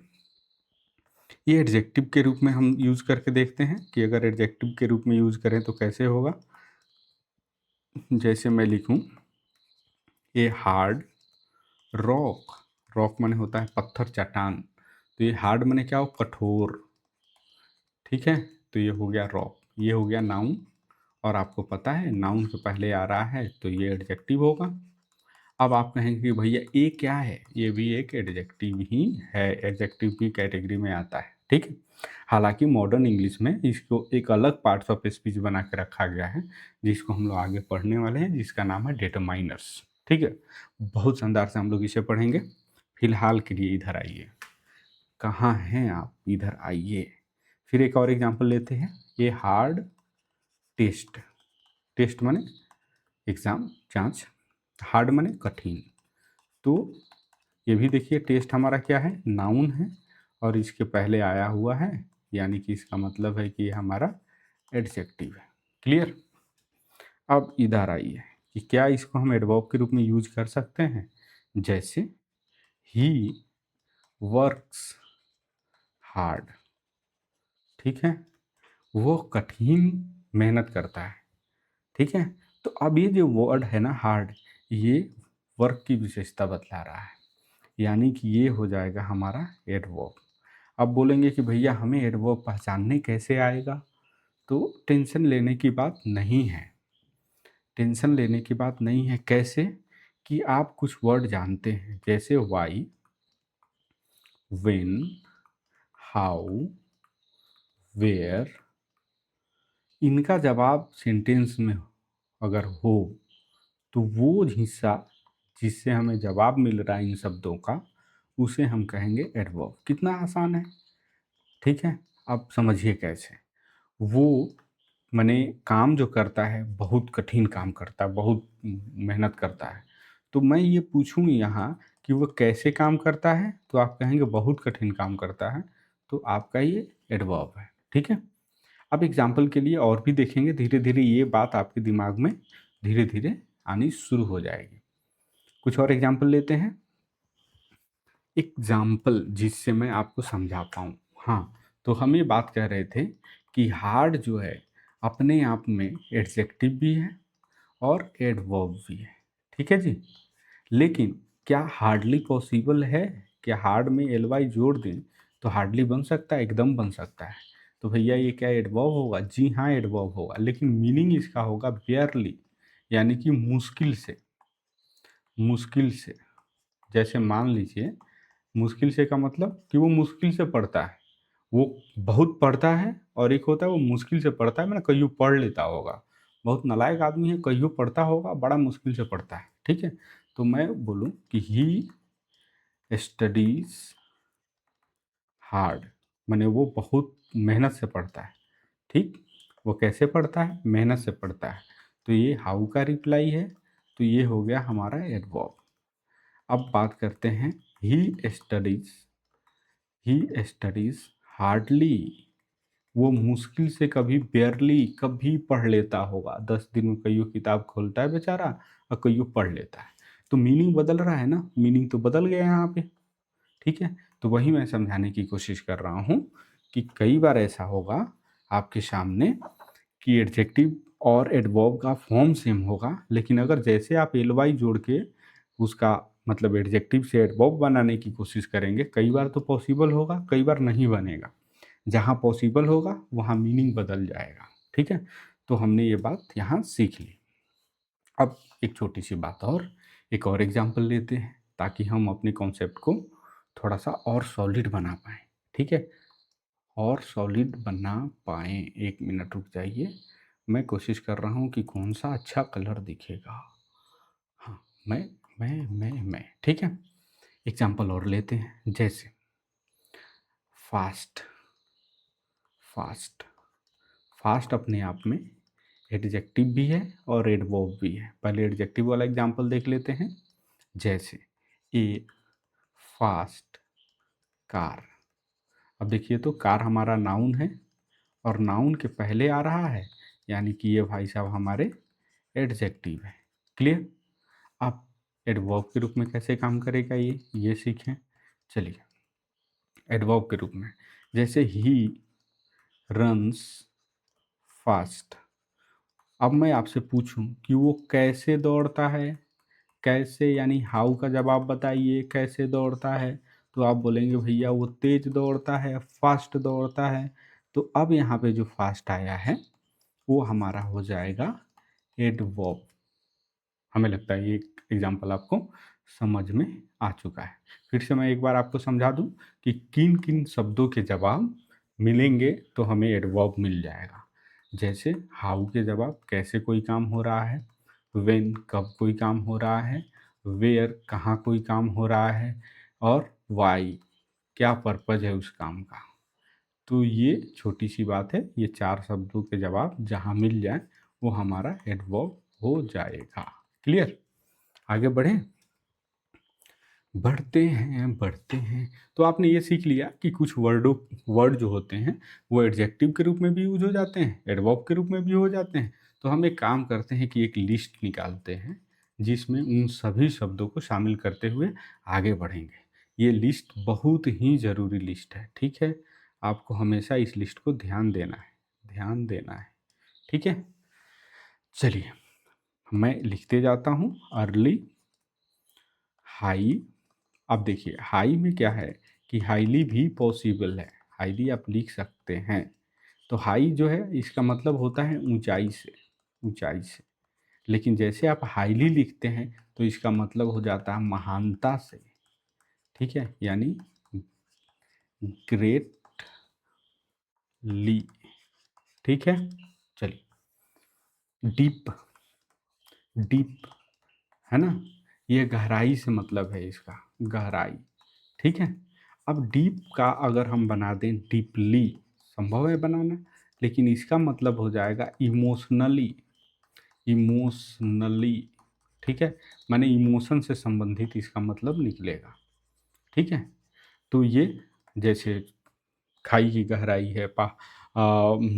ये एडजेक्टिव के रूप में हम यूज करके देखते हैं कि अगर एडजेक्टिव के रूप में यूज करें तो कैसे होगा। जैसे मैं लिखूं, ए हार्ड रॉक। रॉक माने होता है पत्थर, चट्टान। तो ये हार्ड माने क्या हो, कठोर। ठीक है, तो ये हो गया रॉक, ये हो गया नाउन। और आपको पता है नाउन के पहले आ रहा है तो ये एडजेक्टिव होगा। अब आप कहेंगे कि भैया ये क्या है, ये भी एक एडजेक्टिव ही है, एडजेक्टिव की कैटेगरी में आता है। ठीक है, हालांकि मॉडर्न इंग्लिश में इसको एक अलग पार्ट्स ऑफ स्पीच बना के रखा गया है, जिसको हम लोग आगे पढ़ने वाले हैं, जिसका नाम है डिटरमाइनर्स। ठीक है, बहुत शानदार से हम लोग इसे पढ़ेंगे। फिलहाल के लिए इधर आइए, कहाँ हैं आप, इधर आइए। फिर एक और एग्जांपल लेते हैं, ये हार्ड टेस्ट। टेस्ट माने एग्जाम, जांच। हार्ड माने कठिन। तो ये भी देखिए, टेस्ट हमारा क्या है, नाउन है, और इसके पहले आया हुआ है, यानी कि इसका मतलब है कि ये हमारा एडजेक्टिव है। क्लियर। अब इधर आइए कि क्या इसको हम एडवर्ब के रूप में यूज कर सकते हैं। जैसे ही वर्क्स हार्ड। ठीक है, वो कठिन मेहनत करता है। ठीक है, तो अब ये जो वर्ड है ना हार्ड, ये वर्क की विशेषता बतला रहा है, यानी कि ये हो जाएगा हमारा एडवर्ब। अब बोलेंगे कि भैया हमें एडवर्ब पहचानने कैसे आएगा, तो टेंशन लेने की बात नहीं है। टेंशन लेने की बात नहीं है, कैसे कि आप कुछ वर्ड जानते हैं, जैसे वाई, व्हेन, हाउ, वेयर। इनका जवाब सेंटेंस में अगर हो तो वो हिस्सा जिससे हमें जवाब मिल रहा है इन शब्दों का, उसे हम कहेंगे एडवर्ब। कितना आसान है। ठीक है, अब समझिए कैसे। वो माने काम जो करता है बहुत कठिन काम करता है, बहुत मेहनत करता है। तो मैं ये पूछूं यहाँ कि वो कैसे काम करता है, तो आप कहेंगे बहुत कठिन काम करता है, तो आपका ये एडवर्ब है। ठीक है, अब एग्जाम्पल के लिए और भी देखेंगे, धीरे धीरे ये बात आपके दिमाग में धीरे धीरे आनी शुरू हो जाएगी। कुछ और एग्जाम्पल लेते हैं, एग्जाम्पल जिससे मैं आपको समझा पाऊँ। हाँ, तो हम ये बात कह रहे थे कि हार्ड जो है अपने आप में एडजेक्टिव भी है और एडवर्ब भी है। ठीक है जी, लेकिन क्या हार्डली पॉसिबल है, क्या हार्ड में एल वाई जोड़ दें तो हार्डली बन सकता है, एकदम बन सकता है। तो भैया ये क्या एडवर्ब होगा, जी हाँ एडवर्ब होगा, लेकिन मीनिंग इसका होगा बेयरली, यानी कि मुश्किल से। मुश्किल से, जैसे मान लीजिए, मुश्किल से का मतलब कि वो मुश्किल से पढ़ता है, वो बहुत पढ़ता है, और एक होता है वो मुश्किल से पढ़ता है, मैंने कईयों पढ़ लेता होगा, बहुत नालायक आदमी है, कईयों पढ़ता होगा, बड़ा मुश्किल से पढ़ता है। ठीक है, तो मैं बोलूँ कि ही स्टडीज हार्ड, माने वो बहुत मेहनत से पढ़ता है। ठीक, वो कैसे पढ़ता है, मेहनत से पढ़ता है। तो ये हाउ का रिप्लाई है, तो ये हो गया हमारा एडवर्ब। अब बात करते हैं, स्टडीज ही स्टडीज हार्डली। वो मुश्किल से, कभी बेयरली, कभी पढ़ लेता होगा, 10 दिन में कईयों किताब खोलता है बेचारा और कईयों पढ़ लेता है। तो मीनिंग बदल रहा है ना, मीनिंग तो बदल गया यहाँ पे। ठीक है, तो वही मैं समझाने की कोशिश कर रहा हूँ कि कई बार ऐसा होगा आपके सामने कि एडजेक्टिव और एडवर्ब का फॉर्म सेम होगा, लेकिन अगर जैसे आप एल वाई जोड़ के उसका मतलब एडजेक्टिव से एडवर्ब बनाने की कोशिश करेंगे, कई बार तो पॉसिबल होगा, कई बार नहीं बनेगा। जहाँ पॉसिबल होगा वहाँ मीनिंग बदल जाएगा। ठीक है, तो हमने ये बात यहाँ सीख ली। अब एक छोटी सी बात और, एक और एग्जांपल लेते हैं ताकि हम अपने कॉन्सेप्ट को थोड़ा सा और सॉलिड बना पाएँ। ठीक है, और सॉलिड बना पाएँ। एक मिनट रुक जाइए, मैं कोशिश कर रहा हूँ कि कौन सा अच्छा कलर दिखेगा। हाँ, मैं ठीक है, एग्जांपल और लेते हैं, जैसे फास्ट। फास्ट, फास्ट अपने आप में एडजेक्टिव भी है और एडवर्ब भी है। पहले एडजेक्टिव वाला एग्जांपल देख लेते हैं, जैसे ए फास्ट कार। अब देखिए तो कार हमारा नाउन है और नाउन के पहले आ रहा है, यानी कि ये भाई साहब हमारे एडजेक्टिव है। क्लियर? अब एडवर्ब के रूप में कैसे काम करेगा ये सीखें। चलिए, एडवर्ब के रूप में जैसे ही रन्स फास्ट। अब मैं आपसे पूछूं कि वो कैसे दौड़ता है, कैसे यानी हाउ का जवाब बताइए, कैसे दौड़ता है, तो आप बोलेंगे भैया वो तेज दौड़ता है, फास्ट दौड़ता है। तो अब यहाँ पे जो फास्ट आया है वो हमारा हो जाएगा एडवर्ब। हमें लगता है ये एग्जाम्पल आपको समझ में आ चुका है। फिर से मैं एक बार आपको समझा दूं कि किन किन शब्दों के जवाब मिलेंगे तो हमें एडवर्ब मिल जाएगा। जैसे हाउ के जवाब कैसे कोई काम हो रहा है, व्हेन कब कोई काम हो रहा है, वेयर कहाँ कोई काम हो रहा है, और वाई क्या पर्पज है उस काम का। तो ये छोटी सी बात है, ये 4 शब्दों के जवाब जहाँ मिल जाए वो हमारा एडवर्ब हो जाएगा। क्लियर? आगे बढ़ें? बढ़ते हैं। तो आपने ये सीख लिया कि कुछ वर्ड जो होते हैं वो एडजेक्टिव के रूप में भी यूज हो जाते हैं, एडवर्ब के रूप में भी हो जाते हैं। तो हम एक काम करते हैं कि एक लिस्ट निकालते हैं जिसमें उन सभी शब्दों को शामिल करते हुए आगे बढ़ेंगे। ये लिस्ट बहुत ही ज़रूरी लिस्ट है, ठीक है? आपको हमेशा इस लिस्ट को ध्यान देना है, ठीक है? चलिए, मैं लिखते जाता हूँ। Early, high. अब देखिए हाई में क्या है कि हाईली भी पॉसिबल है, हाईली आप लिख सकते हैं। तो हाई जो है इसका मतलब होता है ऊंचाई से। लेकिन जैसे आप हाईली लिखते हैं तो इसका मतलब हो जाता है महानता से, ठीक है? यानी ग्रेटली, ठीक है? चलिए, डीप, डीप है ना, ये गहराई से मतलब है इसका, गहराई, ठीक है? अब डीप का अगर हम बना दें डीपली, संभव है बनाना, लेकिन इसका मतलब हो जाएगा इमोशनली, ठीक है? माने इमोशन से संबंधित इसका मतलब निकलेगा, ठीक है? तो ये जैसे खाई की गहराई है,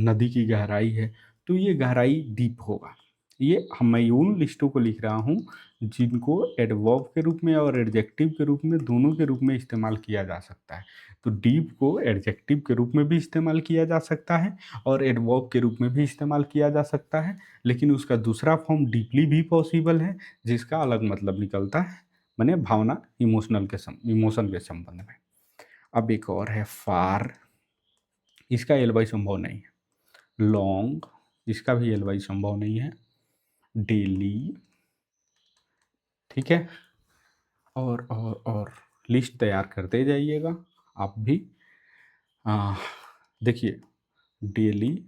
नदी की गहराई है, तो ये गहराई डीप होगा। ये मैं उन लिस्टों को लिख रहा हूँ जिनको एडवर्ब के रूप में और एडजेक्टिव के रूप में, दोनों के रूप में इस्तेमाल किया जा सकता है। तो डीप को एडजेक्टिव के रूप में भी इस्तेमाल किया जा सकता है और एडवर्ब के रूप में भी इस्तेमाल किया जा सकता है, लेकिन उसका दूसरा फॉर्म डीपली भी पॉसिबल है जिसका अलग मतलब निकलता है, माने भावना, इमोशन के संबंध में। अब एक और है फार, इसका एल वाई संभव नहीं है। लॉन्ग, इसका भी एल वाई संभव नहीं है। डेली, ठीक है? और लिस्ट तैयार करते जाइएगा आप भी। देखिए, डेली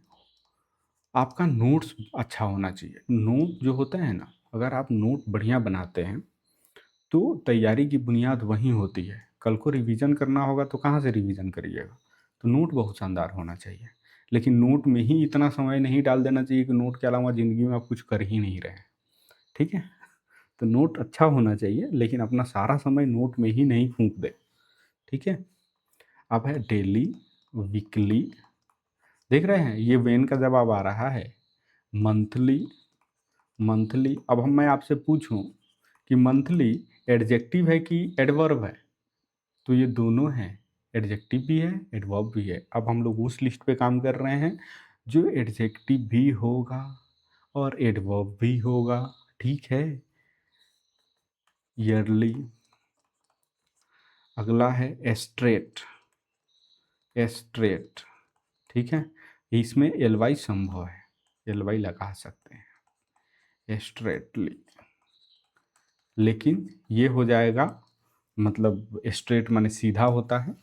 आपका नोट्स अच्छा होना चाहिए। नोट जो होता है ना, अगर आप नोट बढ़िया बनाते हैं तो तैयारी की बुनियाद वहीं होती है। कल को रिवीजन करना होगा तो कहाँ से रिवीजन करिएगा? तो नोट बहुत शानदार होना चाहिए, लेकिन नोट में ही इतना समय नहीं डाल देना चाहिए कि नोट के अलावा ज़िंदगी में आप कुछ कर ही नहीं रहे हैं, ठीक है? तो नोट अच्छा होना चाहिए लेकिन अपना सारा समय नोट में ही नहीं फूंक दे, ठीक है? अब है डेली, वीकली, देख रहे हैं ये वेन का जवाब आ रहा है। मंथली, अब मैं आपसे पूछूं कि मंथली एडजेक्टिव है कि एडवर्ब है, तो ये दोनों हैं, एडजेक्टिव भी है एडवर्ब भी है। अब हम लोग उस लिस्ट पे काम कर रहे हैं जो एडजेक्टिव भी होगा और एडवर्ब भी होगा, ठीक है? ईयरली, अगला है एस्ट्रेट, ठीक है? इसमें एल वाई संभव है, एल वाई लगा सकते हैं, एस्ट्रेटली। लेकिन ये हो जाएगा, मतलब स्ट्रेट माने सीधा होता है,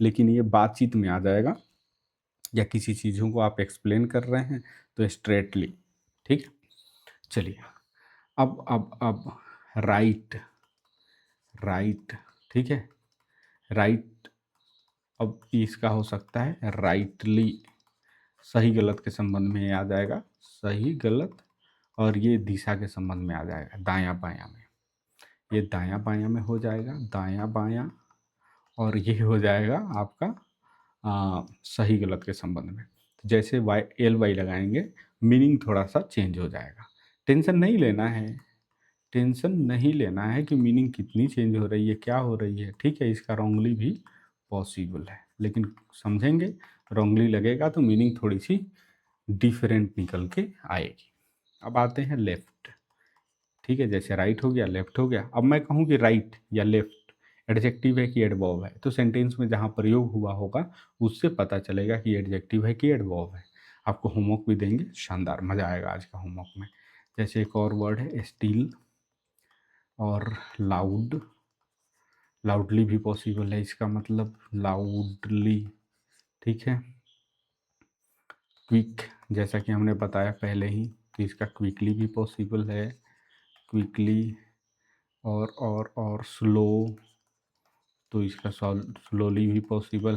लेकिन ये बातचीत में आ जाएगा या किसी चीज़ों को आप एक्सप्लेन कर रहे हैं तो स्ट्रेटली, ठीक है? चलिए, अब राइट, ठीक है? राइट, अब इसका हो सकता है राइटली, सही गलत के संबंध में आ जाएगा, सही गलत, और ये दिशा के संबंध में आ जाएगा, दायां बायां में। ये दायां बायां में हो जाएगा, दायां बायां, और ये हो जाएगा आपका सही गलत के संबंध में। तो जैसे वाई एल वाई लगाएंगे, मीनिंग थोड़ा सा चेंज हो जाएगा। टेंशन नहीं लेना है, टेंशन नहीं लेना है कि मीनिंग कितनी चेंज हो रही है, क्या हो रही है। ठीक है, इसका रॉन्गली भी पॉसिबल है, लेकिन समझेंगे, रॉन्गली लगेगा तो मीनिंग थोड़ी सी डिफरेंट निकल के आएगी। अब आते हैं लेफ्ट। ठीक है, जैसे राइट हो गया, लेफ्ट हो गया। अब मैं कहूँ कि राइट या लेफ्ट एडजेक्टिव है कि एडवर्ब है, तो सेंटेंस में जहाँ प्रयोग हुआ होगा उससे पता चलेगा कि एडजेक्टिव है कि एडवर्ब है। आपको होमवर्क भी देंगे, शानदार, मज़ा आएगा आज का होमवर्क में। जैसे एक और वर्ड है स्टील और लाउड। लाउडली भी पॉसिबल है, इसका मतलब लाउडली। ठीक है, क्विक, जैसा कि हमने बताया पहले ही, तो इसका क्विकली भी पॉसिबल है, क्विकली। और स्लो, तो इसका स्लोली भी पॉसिबल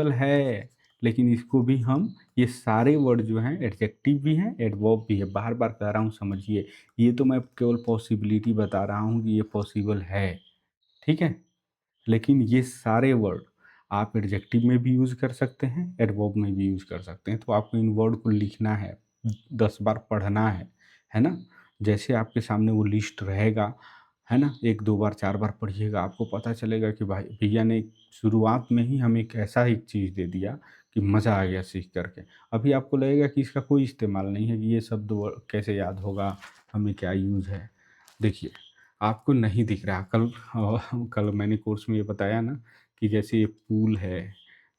है, लेकिन इसको भी हम, ये सारे वर्ड जो हैं एडजेक्टिव भी हैं, एडवर्ब भी है। बार बार कह रहा हूँ, समझिए, ये तो मैं केवल पॉसिबिलिटी बता रहा हूँ कि ये पॉसिबल है। ठीक है, लेकिन ये सारे वर्ड आप एडजेक्टिव में भी यूज़ कर सकते हैं, एडवर्ब में भी यूज़ कर सकते हैं। तो आपको इन वर्ड को लिखना है, 10 बार पढ़ना है ना। जैसे आपके सामने वो लिस्ट रहेगा, है ना, 1 2 बार 4 बार पढ़िएगा, आपको पता चलेगा कि भाई भैया ने शुरुआत में ही हमें एक ऐसा एक चीज़ दे दिया कि मज़ा आ गया सीख करके। अभी आपको लगेगा कि इसका कोई इस्तेमाल नहीं है, कि ये शब्द कैसे याद होगा, हमें क्या यूज़ है। देखिए, आपको नहीं दिख रहा, कल मैंने कोर्स में ये बताया ना कि जैसे ये पूल है,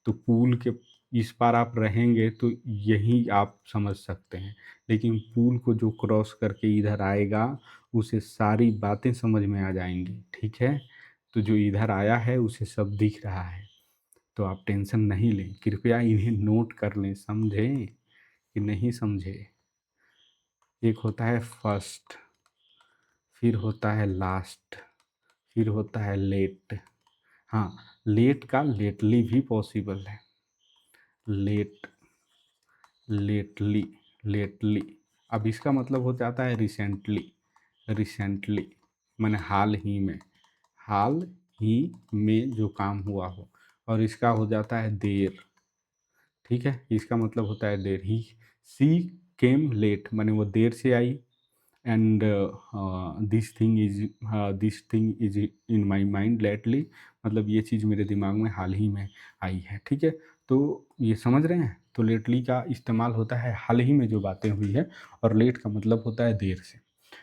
तो पूल के इस पार आप रहेंगे तो यही आप समझ सकते हैं, लेकिन पूल को जो क्रॉस करके इधर आएगा उसे सारी बातें समझ में आ जाएंगी। ठीक है, तो जो इधर आया है उसे सब दिख रहा है, तो आप टेंशन नहीं लें, कृपया इन्हें नोट कर लें। समझें कि नहीं समझे? एक होता है फर्स्ट, फिर होता है लास्ट, फिर होता है लेट। हाँ, लेट का लेटली भी पॉसिबल है, लेट, लेटली, लेटली। अब इसका मतलब हो जाता है रिसेंटली, रिसेंटली माने हाल ही में, हाल ही में जो काम हुआ हो। और इसका हो जाता है देर। ठीक है, इसका मतलब होता है देर। ही सी केम लेट, माने वो देर से आई, and this thing is in my mind lately, मतलब ये चीज़ मेरे दिमाग में हाल ही में आई है। ठीक है, तो ये समझ रहे हैं, तो लेटली का इस्तेमाल होता है हाल ही में जो बातें हुई है, और लेट का मतलब होता है देर से।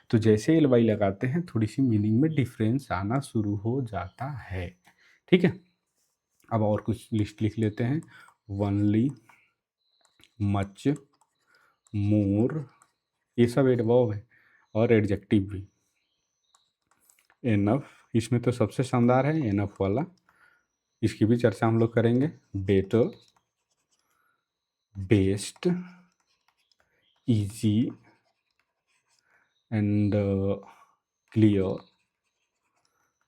तो जैसे एल वाई लगाते हैं, थोड़ी सी मीनिंग में डिफरेंस आना शुरू हो जाता है। ठीक है, अब और कुछ लिस्ट लिख लेते हैं। वनली, मच, मोर, ये सब एडवर्ब है, और एडजेक्टिव भी। एनफ, इसमें तो सबसे शानदार है एनफ वाला, इसकी भी चर्चा हम लोग करेंगे। Better, best, easy, and clear,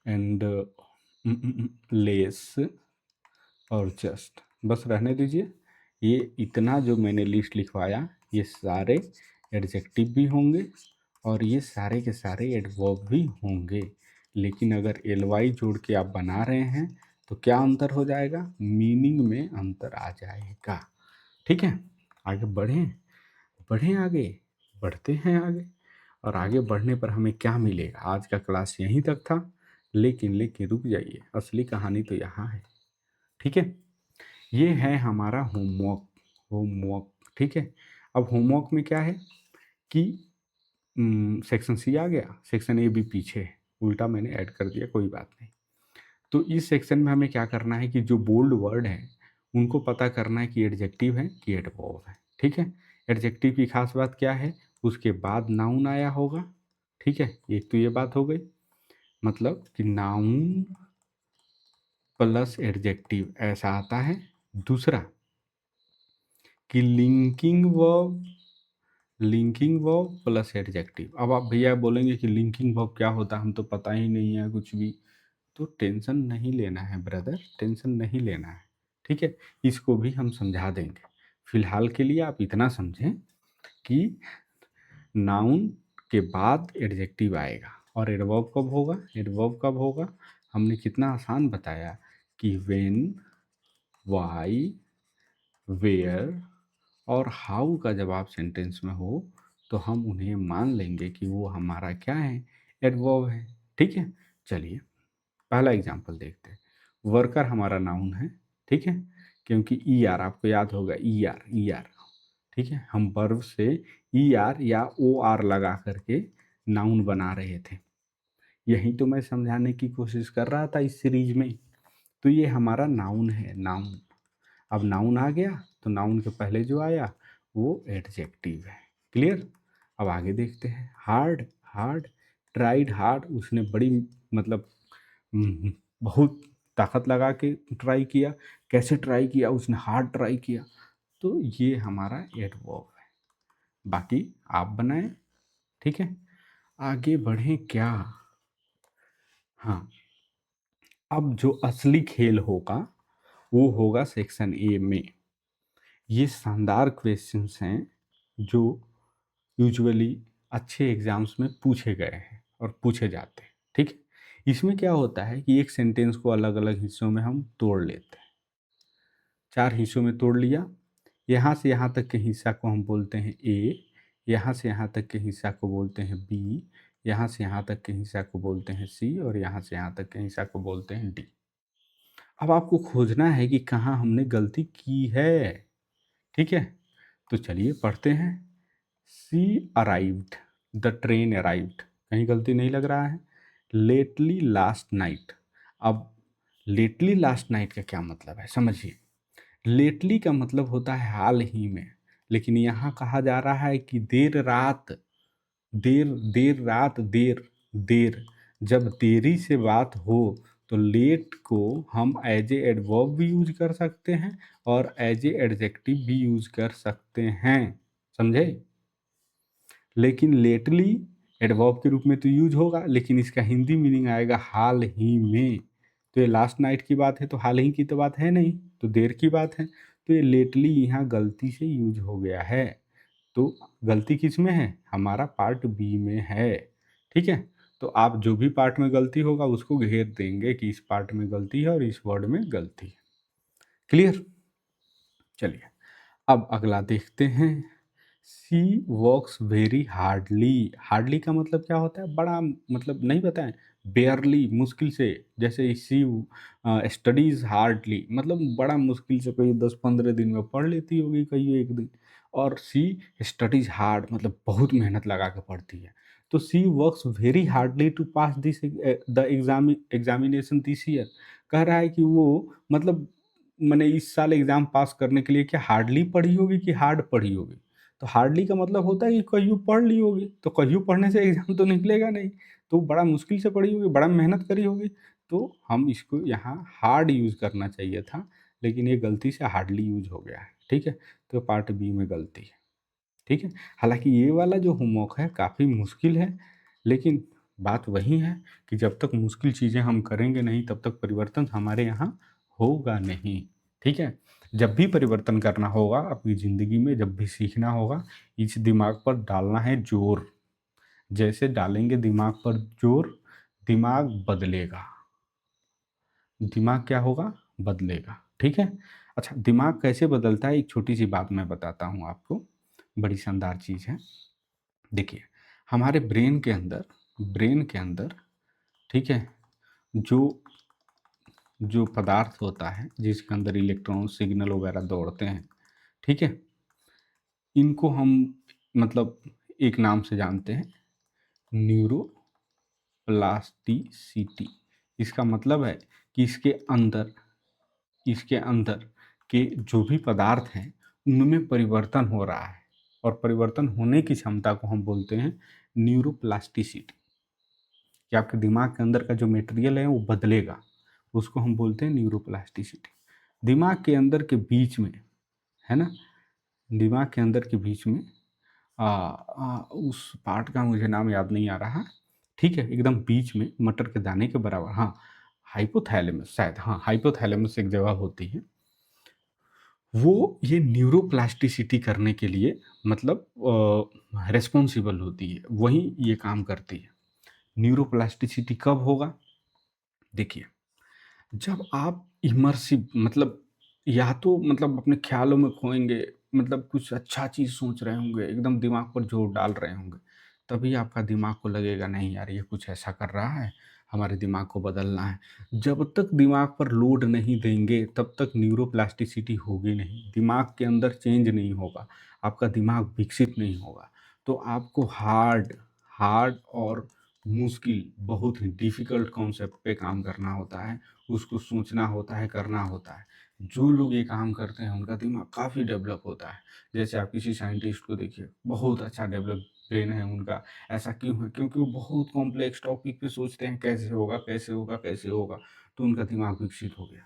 and less, और जस्ट। बस रहने दीजिए, ये इतना जो मैंने लिस्ट लिखवाया, ये सारे एडजेक्टिव भी होंगे और ये सारे के सारे एडवर्ब भी होंगे। लेकिन अगर एल वाई जोड़ के आप बना रहे हैं तो क्या अंतर हो जाएगा, मीनिंग में अंतर आ जाएगा। ठीक है, आगे बढ़ें, बढ़ें आगे, बढ़ते हैं आगे। और आगे बढ़ने पर हमें क्या मिलेगा, आज का क्लास यहीं तक था, लेकिन रुक जाइए, असली कहानी तो यहाँ है। ठीक है, ये है हमारा होमवर्क, होमवर्क। ठीक है, अब होमवर्क में क्या है कि सेक्शन सी आ गया, सेक्शन ए भी पीछे है, उल्टा मैंने ऐड कर दिया, कोई बात नहीं। तो इस सेक्शन में हमें क्या करना है कि जो बोल्ड वर्ड है उनको पता करना है कि एडजेक्टिव है कि एडवर्ब है। ठीक है, एडजेक्टिव की खास बात क्या है, उसके बाद नाउन आया होगा। ठीक है, एक तो ये बात हो गई, मतलब कि नाउन प्लस एडजेक्टिव ऐसा आता है। दूसरा कि linking verb, linking verb plus adjective. अब आप भैया बोलेंगे कि लिंकिंग वर्ब क्या होता है, हम तो पता ही नहीं है कुछ भी। तो टेंशन नहीं लेना है ब्रदर, टेंशन नहीं लेना है। ठीक है, इसको भी हम समझा देंगे। फिलहाल के लिए आप इतना समझें कि नाउन के बाद एडजेक्टिव आएगा। और एडवर्ब कब होगा? एडवर्ब कब होगा? हमने कितना आसान बताया कि व्हेन, व्हाई, वेयर और हाउ का जब आप सेंटेंस में हो तो हम उन्हें मान लेंगे कि वो हमारा क्या है? एडवर्ब है। ठीक है, चलिए पहला एग्जांपल देखते हैं। वर्कर हमारा नाउन है, ठीक है, क्योंकि ई आर, आपको याद होगा ई आर, ई आर, ठीक है, हम वर्ब से ई आर या ओ आर लगा करके नाउन बना रहे थे। यही तो मैं समझाने की कोशिश कर रहा था इस सीरीज में। तो ये हमारा नाउन है, नाउन। अब नाउन आ गया तो नाउन के पहले जो आया वो एडजेक्टिव है। क्लियर? अब आगे देखते हैं। हार्ड, हार्ड, ट्राइड हार्ड, उसने बड़ी मतलब बहुत ताकत लगा के ट्राई किया। कैसे ट्राई किया? उसने हार्ड ट्राई किया। तो ये हमारा एडवर्ब है। बाकी आप बनाएं, ठीक है। आगे बढ़ें क्या? हाँ, अब जो असली खेल होगा वो होगा सेक्शन ए में। ये शानदार क्वेश्चंस हैं जो यूजुअली अच्छे एग्जाम्स में पूछे गए हैं और पूछे जाते हैं, ठीक है। इसमें क्या होता है कि एक सेंटेंस को अलग अलग हिस्सों में हम तोड़ लेते हैं। 4 हिस्सों में तोड़ लिया। यहाँ से यहाँ तक के हिस्सा को हम बोलते हैं ए, यहाँ से यहाँ तक के हिस्सा को बोलते हैं बी, यहाँ से यहाँ तक के हिस्सा को बोलते हैं सी और यहाँ से यहाँ तक के हिस्सा को बोलते हैं डी। अब आपको खोजना है कि कहाँ हमने गलती की है, ठीक है। तो चलिए पढ़ते हैं। सी अराइव्ड, द ट्रेन अराइव्ड, कहीं गलती नहीं लग रहा है। लेटली लास्ट नाइट, अब लेटली लास्ट नाइट का क्या मतलब है समझिए। लेटली का मतलब होता है हाल ही में, लेकिन यहाँ कहा जा रहा है कि देर रात, देर देर रात, देर देर। जब देरी से बात हो तो लेट को हम एज ए एडवर्ब भी यूज कर सकते हैं और एज ए एडजेक्टिव भी यूज कर सकते हैं, समझे। लेकिन लेटली एडवर्ब के रूप में तो यूज होगा, लेकिन इसका हिंदी मीनिंग आएगा हाल ही में। तो ये लास्ट नाइट की बात है तो हाल ही की तो बात है नहीं, तो देर की बात है। तो ये लेटली यहाँ गलती से यूज हो गया है। तो गलती किस में है? हमारा पार्ट बी में है, ठीक है। तो आप जो भी पार्ट में गलती होगा उसको घेर देंगे कि इस पार्ट में गलती है और इस वर्ड में गलती है। क्लियर? चलिए अब अगला देखते हैं। सी वर्क्स वेरी हार्डली, हार्डली का मतलब क्या होता है? बड़ा मतलब नहीं बताएं, बेयरली, मुश्किल से। जैसे सी स्टडीज हार्डली मतलब बड़ा मुश्किल से, कोई 10-15 दिन में पढ़ लेती होगी, कहीं एक दिन। और सी स्टडीज हार्ड मतलब बहुत मेहनत लगा के पढ़ती है। तो she works very hardly to pass this the examination this year. कह रहा है कि वो मतलब मैंने इस साल एग्जाम पास करने के लिए क्या हार्डली पढ़ी होगी कि हार्ड पढ़ी होगी। तो हार्डली का मतलब होता है कि कहियो पढ़ ली होगी, तो कहियो पढ़ने से एग्जाम तो निकलेगा नहीं। तो बड़ा मुश्किल से पढ़ी होगी, बड़ा मेहनत करी होगी। तो हम इसको यहाँ हार्ड यूज करना चाहिए था, लेकिन ये गलती से हार्डली यूज हो गया है, ठीक है। तो पार्ट बी में गलती है, ठीक है। हालांकि ये वाला जो होमवर्क है काफ़ी मुश्किल है, लेकिन बात वही है कि जब तक मुश्किल चीज़ें हम करेंगे नहीं तब तक परिवर्तन हमारे यहाँ होगा नहीं, ठीक है। जब भी परिवर्तन करना होगा अपनी ज़िंदगी में, जब भी सीखना होगा, इस दिमाग पर डालना है जोर। जैसे डालेंगे दिमाग पर जोर, दिमाग बदलेगा। दिमाग क्या होगा? बदलेगा, ठीक है। अच्छा, दिमाग कैसे बदलता है एक छोटी सी बात मैं बताता हूँ आपको, बड़ी शानदार चीज़ है। देखिए, हमारे ब्रेन के अंदर, ठीक है, जो जो पदार्थ होता है जिसके अंदर इलेक्ट्रॉन सिग्नल वगैरह दौड़ते हैं, ठीक है, इनको हम मतलब एक नाम से जानते हैं, न्यूरोप्लास्टिसिटी। इसका मतलब है कि इसके अंदर के जो भी पदार्थ हैं उनमें परिवर्तन हो रहा है, और परिवर्तन होने की क्षमता को हम बोलते हैं न्यूरोप्लास्टिसिटी। कि आपके दिमाग के अंदर का जो मटेरियल है वो बदलेगा, उसको हम बोलते हैं न्यूरोप्लास्टिसिटी। दिमाग के अंदर के बीच में, है ना, दिमाग के अंदर के बीच में उस पार्ट का मुझे नाम याद नहीं आ रहा, ठीक है, एकदम बीच में मटर के दाने के बराबर, हाँ, हाइपोथैलेमस शायद, हाँ, हाइपोथैलेमस एक जगह होती है। वो ये न्यूरोप्लास्टिसिटी करने के लिए मतलब रिस्पॉन्सिबल होती है, वही ये काम करती है। न्यूरोप्लास्टिसिटी कब होगा? देखिए, जब आप इमर्सिव मतलब या तो मतलब अपने ख़्यालों में खोएँगे, मतलब कुछ अच्छा चीज़ सोच रहे होंगे, एकदम दिमाग पर ज़ोर डाल रहे होंगे, तभी आपका दिमाग को लगेगा नहीं यार ये कुछ ऐसा कर रहा है, हमारे दिमाग को बदलना है। जब तक दिमाग पर लोड नहीं देंगे, तब तक न्यूरोप्लास्टिसिटी होगी नहीं, दिमाग के अंदर चेंज नहीं होगा, आपका दिमाग विकसित नहीं होगा। तो आपको हार्ड हार्ड और मुश्किल, बहुत ही डिफ़िकल्ट कॉन्सेप्ट पे काम करना होता है। उसको सोचना होता है, करना होता है। जो लोग ये काम करते हैं उनका दिमाग काफ़ी डेवलप होता है। जैसे आप किसी साइंटिस्ट को देखिए, बहुत अच्छा डेवलप ब्रेन है उनका। ऐसा क्यों है? क्योंकि वो बहुत कॉम्प्लेक्स टॉपिक पे सोचते हैं कैसे होगा, कैसे होगा, कैसे होगा, तो उनका दिमाग विकसित हो गया।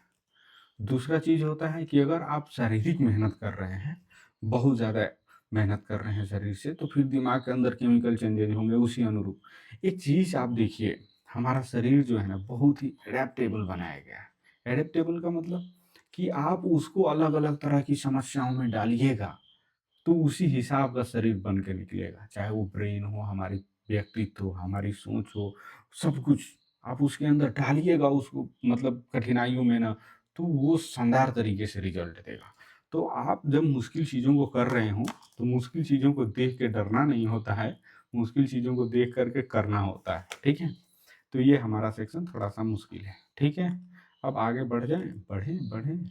दूसरा चीज़ होता है कि अगर आप शारीरिक मेहनत कर रहे हैं, बहुत ज़्यादा मेहनत कर रहे हैं शरीर से, तो फिर दिमाग के अंदर केमिकल चेंजेज़ होंगे उसी अनुरूप। एक चीज़ आप देखिए, हमारा शरीर जो है ना बहुत ही एडैप्टेबल बनाया गया है। एडैप्टेबल का मतलब कि आप उसको अलग-अलग तरह की समस्याओं में डालिएगा, तो उसी हिसाब का शरीर बन के निकलेगा। चाहे वो ब्रेन हो, हमारी व्यक्तित्व हो, हमारी सोच हो, सब कुछ आप उसके अंदर डालिएगा उसको मतलब कठिनाइयों में ना, तो वो शानदार तरीके से रिज़ल्ट देगा। तो आप जब मुश्किल चीज़ों को कर रहे हों, तो मुश्किल चीज़ों को देख के डरना नहीं होता है, मुश्किल चीज़ों को देख कर के करना होता है, ठीक है? तो ये हमारा सेक्शन थोड़ा-सा मुश्किल है, ठीक है? अब आगे बढ़ जाएँ? बढ़ें, बढ़ें?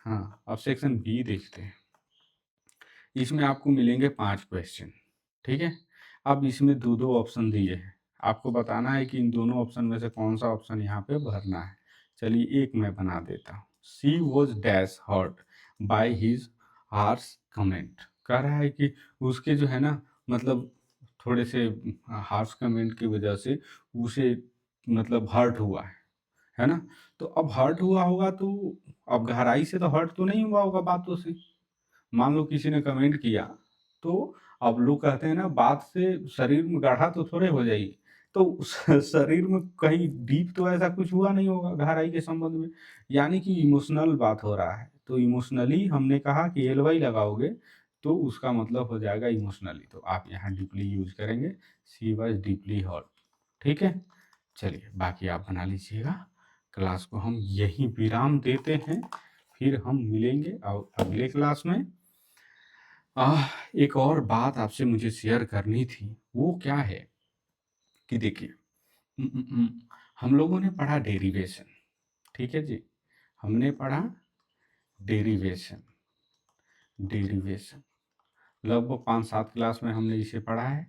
हाँ, अब सेक्शन बी देखते हैं। इसमें आपको मिलेंगे 5 क्वेश्चन, ठीक है? अब इसमें 2-2 ऑप्शन दिए हैं। आपको बताना है कि इन दोनों ऑप्शन में से कौन-सा ऑप्शन यहाँ पे भरना है। चलिए एक मैं बना देता हूँ। She was dash hurt by his harsh comment. कह रहा है कि उसके जो है ना मतलब थोड़े से हार्श कमेंट की वज़ह से उसे मतलब हर्ट हुआ है ना? तो अब हर्ट हुआ होगा तो अब गहराई से तो हर्ट तो नहीं हुआ होगा बातों से। मान लो किसी ने कमेंट किया, तो अब लोग कहते हैं ना बात से शरीर में गाढ़ा तो थोड़े हो जाएगी। तो शरीर में कहीं डीप तो ऐसा कुछ हुआ नहीं होगा गहराई के संबंध में, यानी कि इमोशनल बात हो रहा है। तो इमोशनली हमने कहा कि एलवाई लगाओगे, तो उसका मतलब हो जाएगा इमोशनली, तो आप यहाँ डीपली यूज़ करेंगे, शी वाज़ डीपली हर्ट, ठीक है? चलिए बाकी आप बना लीजिएगा। क्लास को हम यहीं विराम देते हैं, फिर हम मिलेंगे अगले क्लास में। एक और बात आपसे मुझे शेयर करनी थी, वो क्या है कि देखिए उम उम उम, हम लोगों ने पढ़ा डेरिवेशन, ठीक है जी? हमने पढ़ा डेरिवेशन डेरिवेशन लगभग 5-7 क्लास में हमने इसे पढ़ा है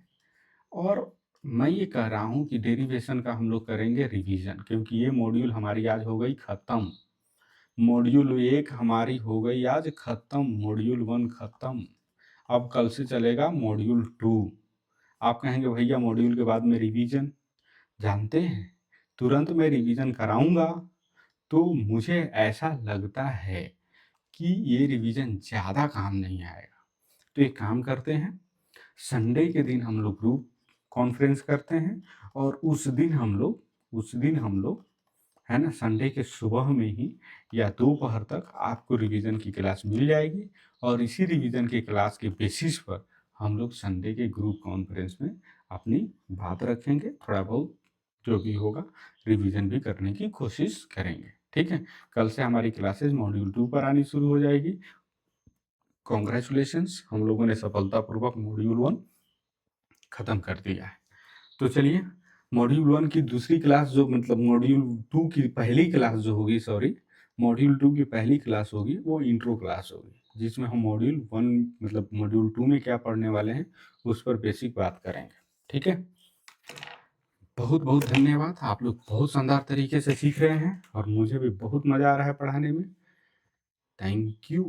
और मैं ये कह रहा हूँ कि डेरिवेशन का हम लोग करेंगे रिवीजन क्योंकि ये मॉड्यूल हमारी आज हो गई खत्म। मॉड्यूल 1 हमारी हो गई आज खत्म, मॉड्यूल 1 खत्म। अब कल से चलेगा मॉड्यूल 2। आप कहेंगे भैया मॉड्यूल के बाद में रिवीजन, जानते हैं तुरंत मैं रिवीजन कराऊंगा तो मुझे ऐसा लगता है कि ये रिवीजन ज़्यादा काम नहीं आएगा। तो एक काम करते हैं, संडे के दिन हम लोग ग्रुप कॉन्फ्रेंस करते हैं और उस दिन हम लोग है ना संडे के सुबह में ही या दोपहर तक आपको रिवीजन की क्लास मिल जाएगी और इसी रिवीजन की क्लास के बेसिस पर हम लोग संडे के ग्रुप कॉन्फ्रेंस में अपनी बात रखेंगे, थोड़ा बहुत जो भी होगा रिवीजन भी करने की कोशिश करेंगे, ठीक है? कल से हमारी क्लासेस मॉड्यूल 2 पर आनी शुरू हो जाएगी। कॉन्ग्रेचुलेशंस, हम लोगों ने सफलतापूर्वक मॉड्यूल 1 खत्म कर दिया है। तो चलिए मॉड्यूल 1 की दूसरी क्लास जो मतलब मॉड्यूल 2 की पहली क्लास जो होगी सॉरी, मॉड्यूल 2 की पहली क्लास होगी वो इंट्रो क्लास होगी, जिसमें हम मॉड्यूल 1 मतलब मॉड्यूल 2 में क्या पढ़ने वाले हैं, उस पर बेसिक बात करेंगे, ठीक है? बहुत-बहुत धन्यवाद, आप लोग बहुत शानदार तरीके से सीख रहे हैं और मुझे भी बहुत मज़ा आ रहा है पढ़ाने में। Thank you.